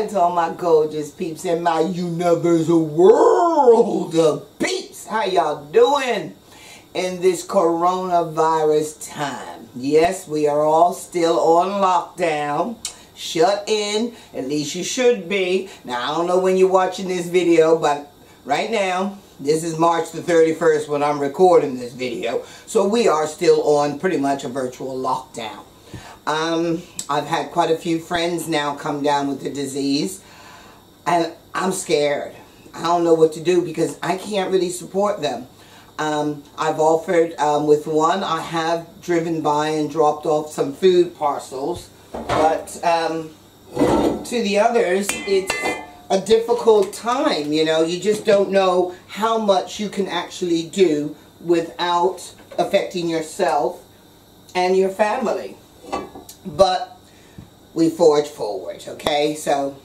to all my gorgeous peeps in my universal world of peeps. How y'all doing in this coronavirus time? Yes, we are all still on lockdown, shut in, at least you should be. Now, I don't know when you're watching this video, but right now, this is March the 31st when I'm recording this video. So we are still on pretty much a virtual lockdown. I've had quite a few friends now come down with the disease, and I'm scared. I don't know what to do because I can't really support them. I've offered, with one, I have driven by and dropped off some food parcels, but to the others, it's a difficult time, you know. You just don't know how much you can actually do without affecting yourself and your family. But we forge forward, okay? So,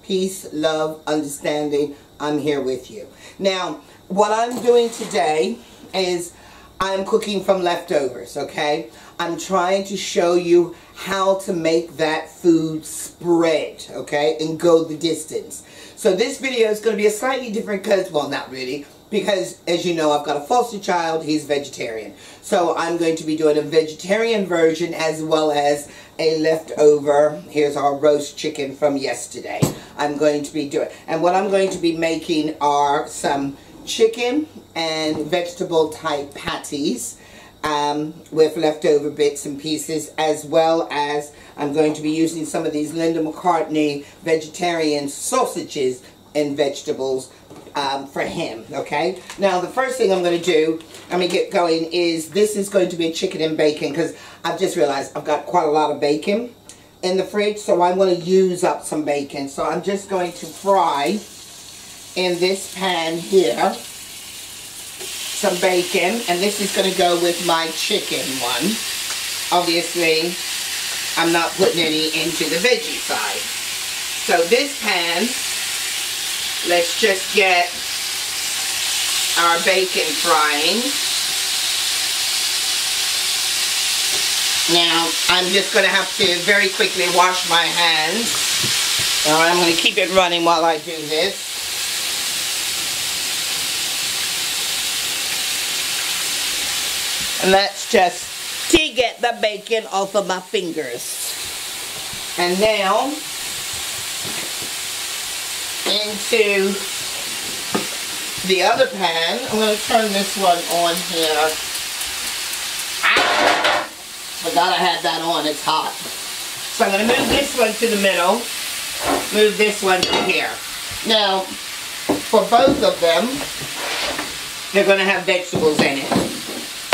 peace, love, understanding, I'm here with you. Now, what I'm doing today is I'm cooking from leftovers, okay? I'm trying to show you how to make that food spread, okay, and go the distance. So this video is going to be a slightly different because, well, not really, because as you know, I've got a foster child, he's vegetarian. So I'm going to be doing a vegetarian version as well as a leftover. Here's our roast chicken from yesterday. I'm going to be doing, and what I'm going to be making are some chicken and vegetable type patties with leftover bits and pieces, as well as I'm going to be using some of these Linda McCartney vegetarian sausages and vegetables for him, okay? Now, the first thing I'm going to do, let me get going, is this is going to be chicken and bacon, because I've just realized I've got quite a lot of bacon in the fridge, so I'm going to use up some bacon. So I'm just going to fry in this pan here some bacon, and this is going to go with my chicken one. Obviously, I'm not putting any into the veggie side. So this pan, let's just get our bacon frying. Now, I'm just going to have to very quickly wash my hands. All right, I'm going to keep it running while I do this. And that's just to get the bacon off of my fingers. And now, into the other pan, I'm going to turn this one on here. Ah! Forgot I had that on, it's hot. So I'm going to move this one to the middle, move this one to here. Now, for both of them, they're going to have vegetables in it.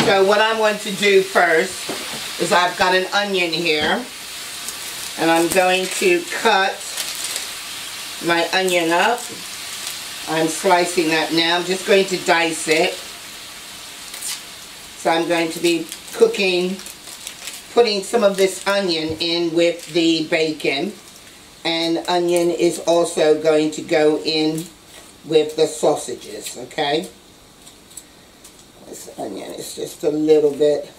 So what I'm going to do first is I've got an onion here, and I'm going to cut my onion up. I'm slicing that now. I'm just going to dice it. So I'm going to be putting some of this onion in with the bacon, and onion is also going to go in with the sausages, okay? This onion is just a little bit,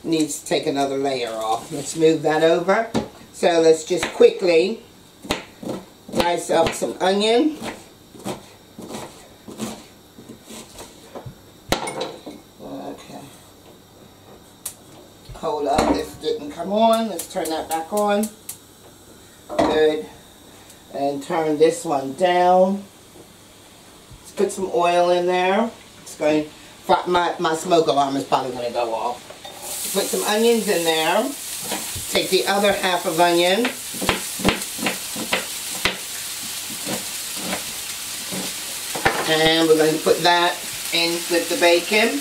needs to take another layer off. Let's move that over. So let's just quickly dice up some onion. Okay. Hold up, this didn't come on. Let's turn that back on. Good. And turn this one down. Let's put some oil in there. It's going, my smoke alarm is probably going to go off. Put some onions in there. Take the other half of onion. And we're going to put that in with the bacon.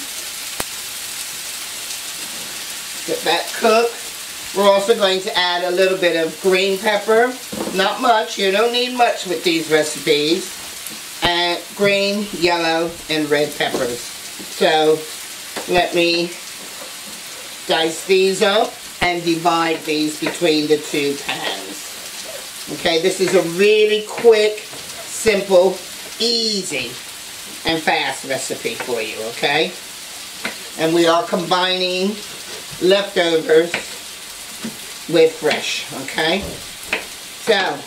Get that cooked. We're also going to add a little bit of green pepper. Not much. You don't need much with these recipes. And green, yellow, and red peppers. So let me dice these up and divide these between the two pans. Okay, this is a really quick, simple, easy, and fast recipe for you, okay? And we are combining leftovers with fresh, okay? So,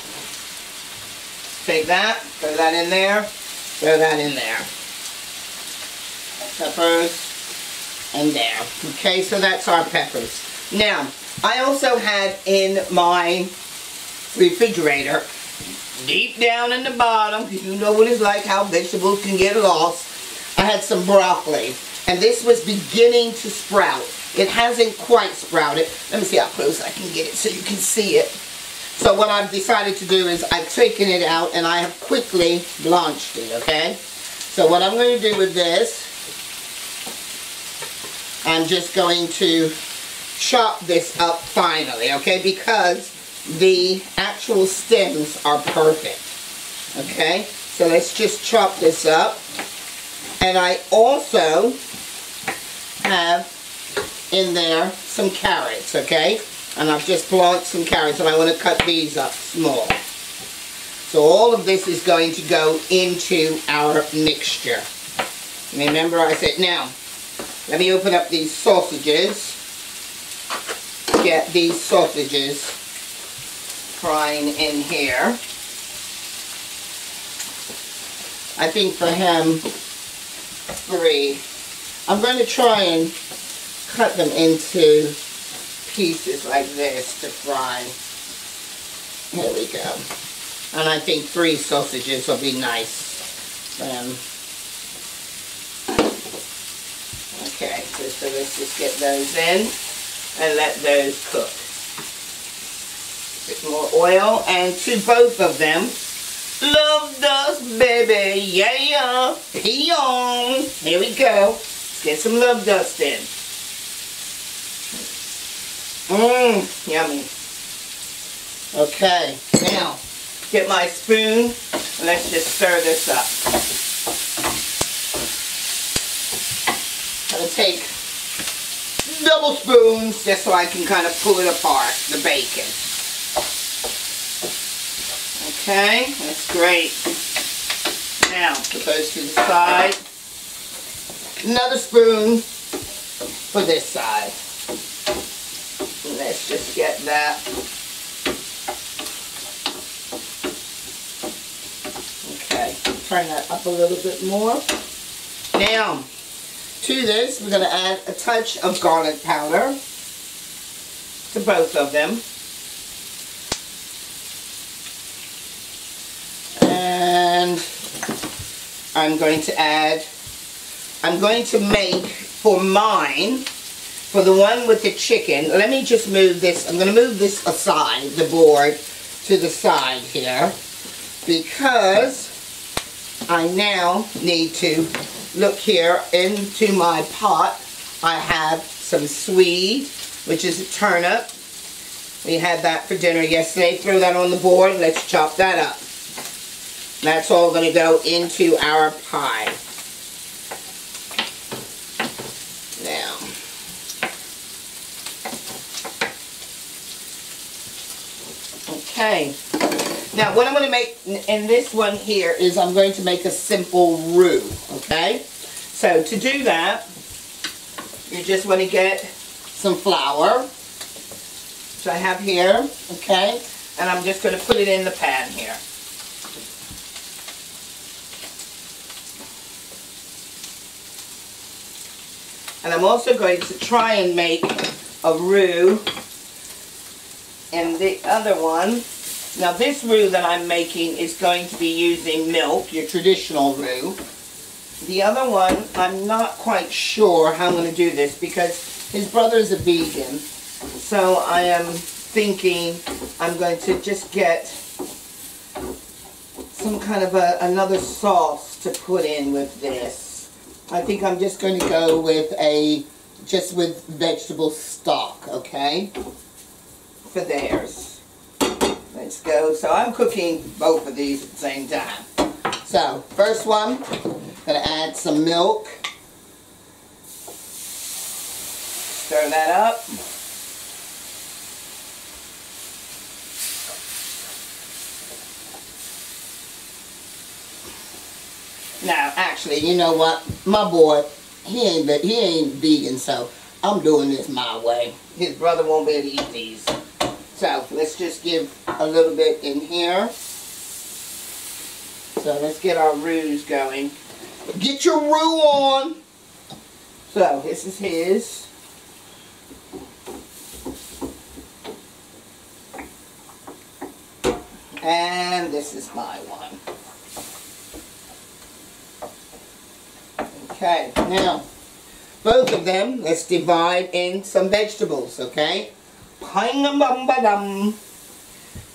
take that, throw that in there, throw that in there. Peppers, and there. Okay, so that's our peppers. Now, I also had in my refrigerator, deep down in the bottom, because you know what it's like, how vegetables can get lost, I had some broccoli. And this was beginning to sprout. It hasn't quite sprouted. Let me see how close I can get it so you can see it. So what I've decided to do is I've taken it out and I have quickly blanched it, okay? So what I'm going to do with this, I'm just going to chop this up finally, okay? Because the actual stems are perfect, okay? So let's just chop this up. And I also have in there some carrots, okay? And I've just blanched some carrots and I want to cut these up small. So all of this is going to go into our mixture. Remember I said, now, let me open up these sausages. Get these sausages frying in here. I think for him, 3. I'm going to try and cut them into pieces like this to fry. Here we go. And I think 3 sausages will be nice. Okay, so let's just get those in and let those cook. A bit more oil, and to both of them, love dust, baby, yeah, peon. Here we go. Let's get some love dust in. Yummy. Okay, now get my spoon and let's just stir this up. I'm going to take double spoons just so I can kind of pull it apart, the bacon. Okay, that's great. Now, put those to the side. Another spoon for this side. And let's just get that. Okay, turn that up a little bit more. Now, to this, we're going to add a touch of garlic powder to both of them. And I'm going to make for mine, for the one with the chicken, let me just move this, I'm going to move this aside, the board, to the side here, because I now need to look here into my pot. I have some swede, which is a turnip. We had that for dinner yesterday. Throw that on the board. Let's chop that up. That's all going to go into our pie. Now, okay. Now, what I'm going to make in this one here is I'm going to make a simple roux, okay? So, to do that, you just want to get some flour, which I have here, okay? And I'm just going to put it in the pan here. And I'm also going to try and make a roux in the other one. Now this roux that I'm making is going to be using milk, your traditional roux. The other one, I'm not quite sure how I'm going to do this because his brother's a vegan. So I am thinking I'm going to just get some kind of another sauce to put in with this. I think I'm just going to go with just with vegetable stock, okay, for theirs. Let's go. So I'm cooking both of these at the same time. So, first one, I'm going to add some milk. Stir that up. Now, actually, you know what? My boy, he ain't vegan, so I'm doing this my way. His brother won't be able to eat these. So, let's just give a little bit in here. So let's get our roux going. Get your roux on. So this is his. And this is my one. Okay, now both of them, let's divide in some vegetables, okay?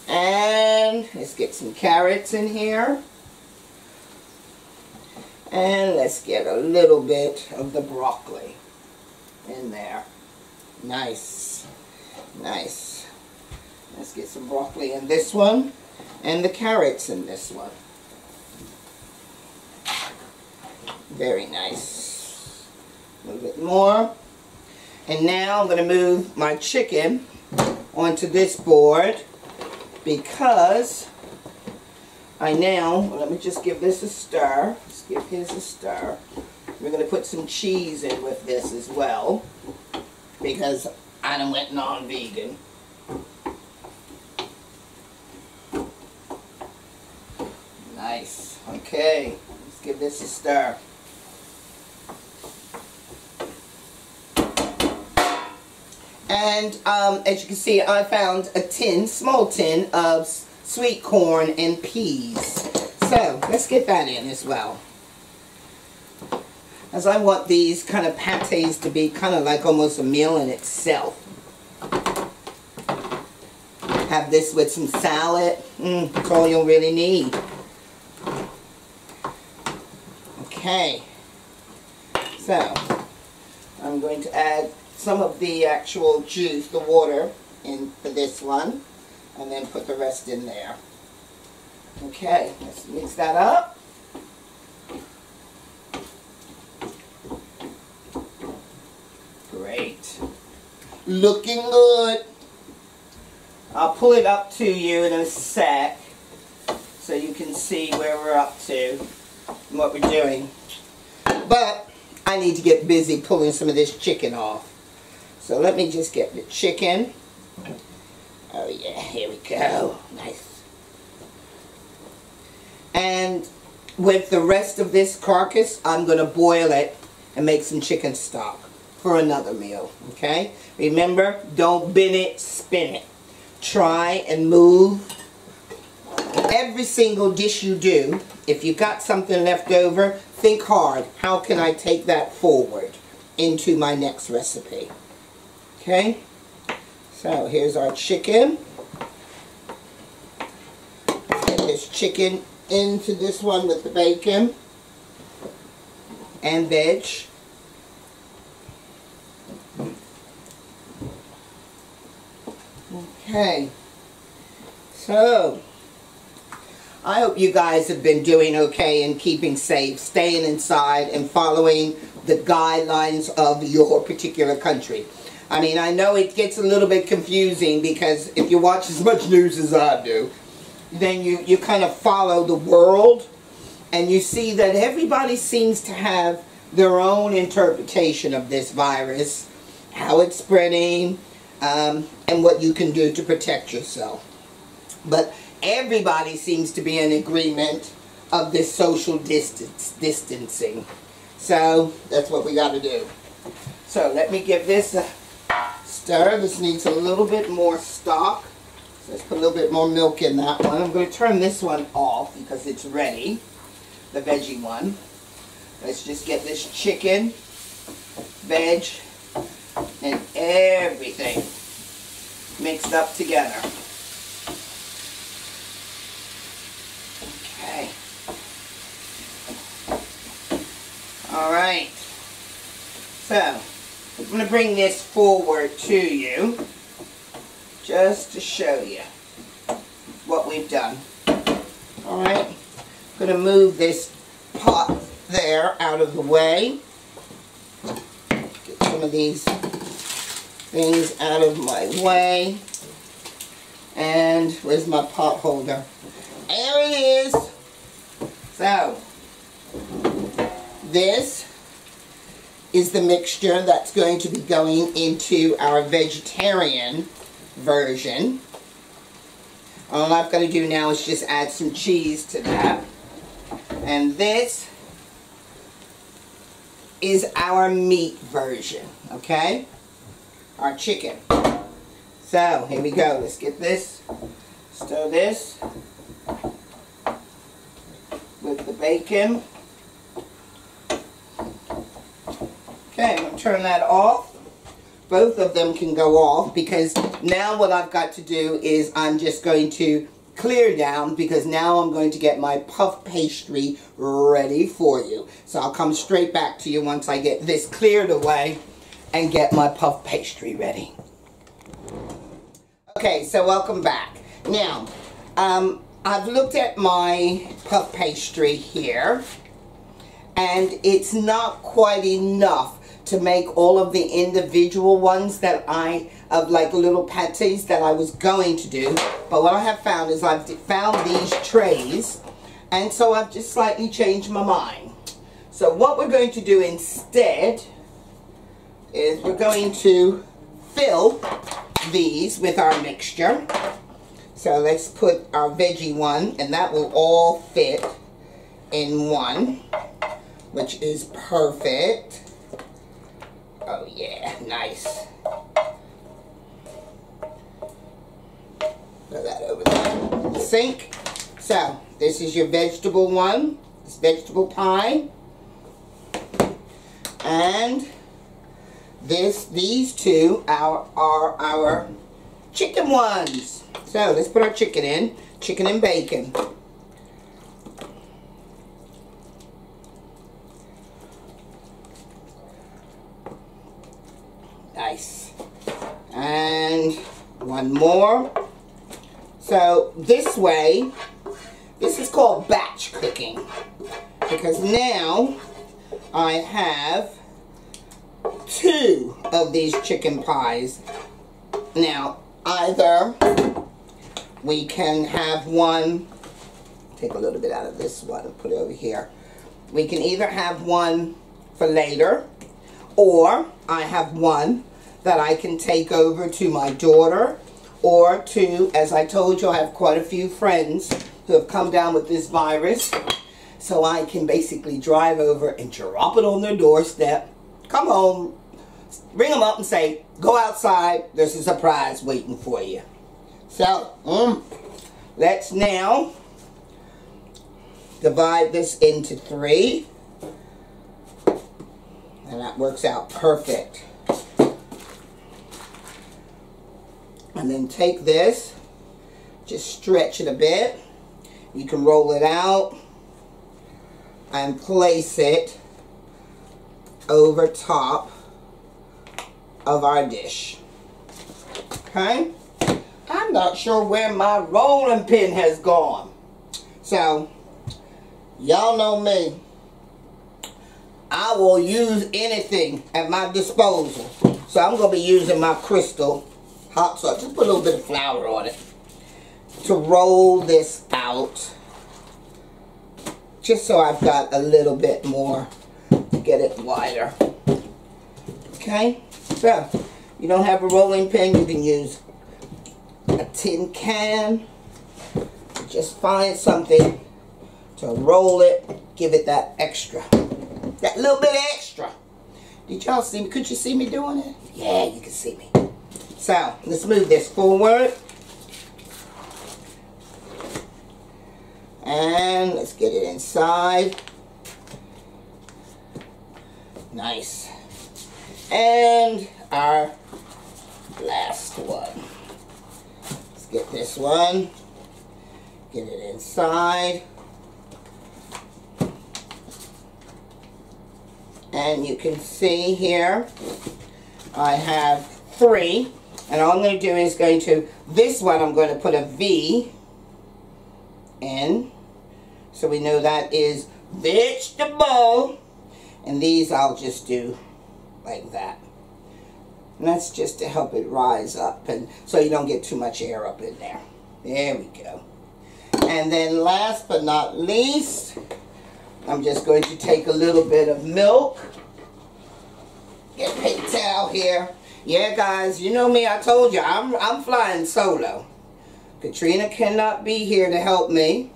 And let's get some carrots in here. And let's get a little bit of the broccoli in there. Nice. Nice. Let's get some broccoli in this one. And the carrots in this one. Very nice. A little bit more. And now I'm going to move my chicken onto this board because let me just give this a stir. Let's give his a stir. We're going to put some cheese in with this as well because I done went non-vegan. Nice. Okay, let's give this a stir. And as you can see, I found a small tin of sweet corn and peas. So let's get that in as well. As I want these kind of pâtés to be kind of like almost a meal in itself. Have this with some salad. That's all you'll really need. Okay. So I'm going to add some of the actual juice, the water, in for this one, and then put the rest in there. Okay, let's mix that up. Great. Looking good. I'll pull it up to you in a sec so you can see where we're up to and what we're doing. But I need to get busy pulling some of this chicken off. So let me just get the chicken. Oh yeah, here we go. Nice. And with the rest of this carcass, I'm going to boil it and make some chicken stock for another meal. Okay? Remember, don't bin it, spin it. Try and move every single dish you do. If you've got something left over, think hard. How can I take that forward into my next recipe? Okay, so here's our chicken. Get this chicken into this one with the bacon and veg. Okay, so I hope you guys have been doing okay and keeping safe, staying inside and following the guidelines of your particular country. I mean, I know it gets a little bit confusing because if you watch as much news as I do, then you kind of follow the world and you see that everybody seems to have their own interpretation of this virus, how it's spreading, and what you can do to protect yourself. But everybody seems to be in agreement of this social distancing. So that's what we got to do. So let me give this a stir. This needs a little bit more stock. So let's put a little bit more milk in that one. I'm going to turn this one off because it's ready. The veggie one. Let's just get this chicken, veg, and everything mixed up together. Okay. Alright. So, I'm going to bring this forward to you just to show you what we've done. Alright. I'm going to move this pot there out of the way. Get some of these things out of my way. And where's my pot holder? There it is. So, this is the mixture that's going to be going into our vegetarian version. All I've got to do now is just add some cheese to that. And this is our meat version, okay? Our chicken. So, here we go. Let's get this. Stir this with the bacon. Okay, I'm going to turn that off. Both of them can go off because now what I've got to do is I'm just going to clear down because now I'm going to get my puff pastry ready for you. So I'll come straight back to you once I get this cleared away and get my puff pastry ready. Okay, so welcome back. Now, I've looked at my puff pastry here and it's not quite enough to make all of the individual ones that of like little patés that I was going to do. But what I have found is I've found these trays, and so I've just slightly changed my mind. So what we're going to do instead is we're going to fill these with our mixture. So let's put our veggie one, and that will all fit in one, which is perfect. Oh yeah, nice. Put that over there in the sink. So, this is your vegetable one. This vegetable pie. And these two are our chicken ones. So, let's put our chicken in. Chicken and bacon. Nice. And one more. So this way, this is called batch cooking because now I have 2 of these chicken pies. Now either we can have one, take a little bit out of this one and put it over here. We can either have one for later, or I have one that I can take over to my daughter, or to, as I told you, I have quite a few friends who have come down with this virus, so I can basically drive over and drop it on their doorstep, come home, ring them up and say, go outside, there's a surprise waiting for you. So, let's now divide this into 3, and that works out perfect. And then take this, just stretch it a bit. You can roll it out and place it over top of our dish. Okay? I'm not sure where my rolling pin has gone. So, y'all know me. I will use anything at my disposal. So I'm going to be using my crystal hot sauce. Just put a little bit of flour on it to roll this out. Just so I've got a little bit more to get it wider. Okay? So, you don't have a rolling pin, you can use a tin can. Just find something to roll it, give it that extra. That little bit extra. Did y'all see me? Could you see me doing it? Yeah, you can see me. So, let's move this forward. And let's get it inside. Nice. And our last one. Let's get this one. Get it inside. And you can see here, I have 3. And all I'm going to do is this one I'm going to put a V in. So we know that is vegetable. And these I'll just do like that. And that's just to help it rise up. And so you don't get too much air up in there. There we go. And then last but not least, I'm just going to take a little bit of milk. Get a paper towel here. Yeah, guys, you know me, I told you, I'm flying solo. Katrina cannot be here to help me.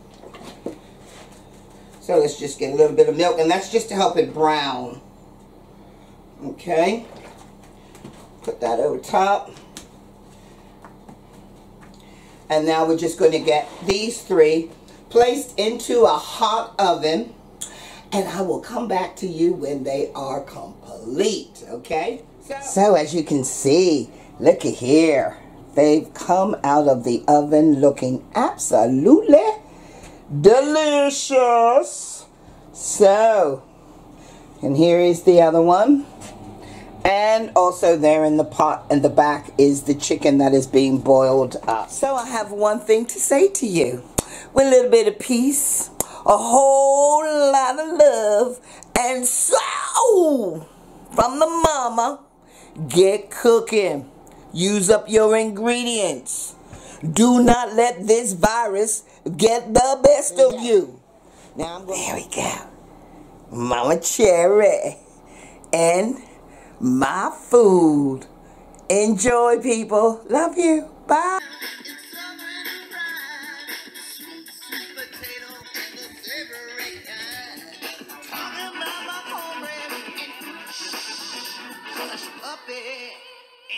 So let's just get a little bit of milk, and that's just to help it brown. Okay. Put that over top. And now we're just going to get these 3 placed into a hot oven. And I will come back to you when they are complete. Okay? So as you can see, look at here. They've come out of the oven looking absolutely delicious. So, and here is the other one. And also there in the pot in the back is the chicken that is being boiled up. So I have one thing to say to you. With a little bit of peace, a whole lot of love, and so from the mama, get cooking. Use up your ingredients. Do not let this virus get the best of you. Now I'm going. There we go. Momma Cherri and my food. Enjoy, people. Love you. Bye.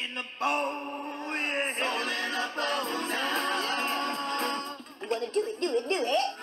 In the bowl, yeah. In the bowl now. You wanna do it, do it, do it.